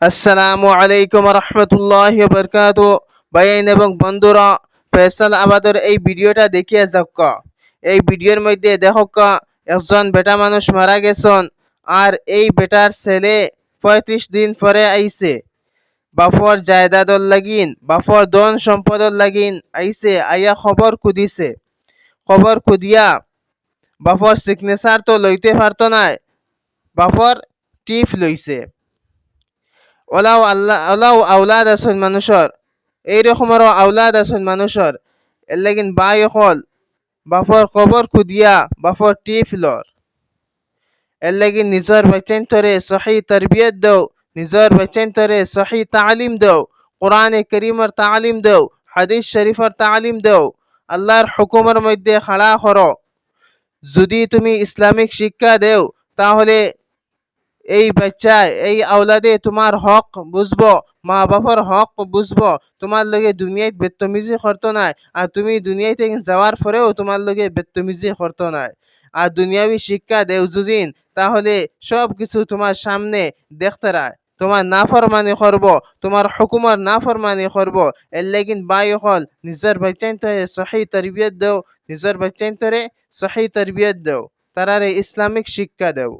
আসসালামু আলাইকুম রহমতুল্লাহি বরকাতু। ভাইয়েন এবং বন্ধুরা, ফয়সাল আবাদের এই ভিডিওটা দেখিয়ে যাক। এই ভিডিওর মধ্যে দেখক একজন বেটা মানুষ মারা গেছেন, আর এই বেটার ছেলে 35 দিন পরে আইছে বাফর জায়দাদর লাগিন, বাফর ধন সম্পদর লাগিন আইছে। আইয়া খবর খুদিছে, খবর খুদিয়া বাফর সিগনেচার তো লইতে পারত না, বাফর টিপ লইছে। ওলাও আওলাদ আছেন মানুষের, এই রকমেরও আওলাদ আছেন মানুষের। এর লাগিন বাই হল বাফর কবর খুদিয়া বাফর টিপ লর। এর লাগিন নিজের বাচ্চান তরে সহি তরবিয়ত দেও, নিজের বাচ্চান তরে সহি তালিম দেও, কোরআনে করিমের তালিম দেও, হাদিস শরীফের তালিম দেও, আল্লাহর হুকুমের মধ্যে খাড়া করো। যদি তুমি ইসলামিক শিক্ষা দেও, তাহলে এই বাচ্চা এই আওলাদে তোমার হক বুঝবো, মা বাবার হক বুঝবো, তোমার লগে দুনিয়ায় বেত্তমিজি করতো নাই, আর তুমি দুনিয়ায় থেকে যাওয়ার পরেও তোমার লগে বেত্তমিজি করতো নাই। আর দুনিয়াবি শিক্ষা দেও যদিন, তাহলে সব কিছু তোমার সামনে দেখতে রায়, তোমার নাফরমানি করবো, তোমার হুকুমার নাফরমানি করবো। এর লাগিন বাই হল নিজের বাচ্চান তরে সহি তরবিয়ত দেও, নিজের বাচ্চান তরে সহি তরবিয়ত দেও, তারারে ইসলামিক শিক্ষা দেও।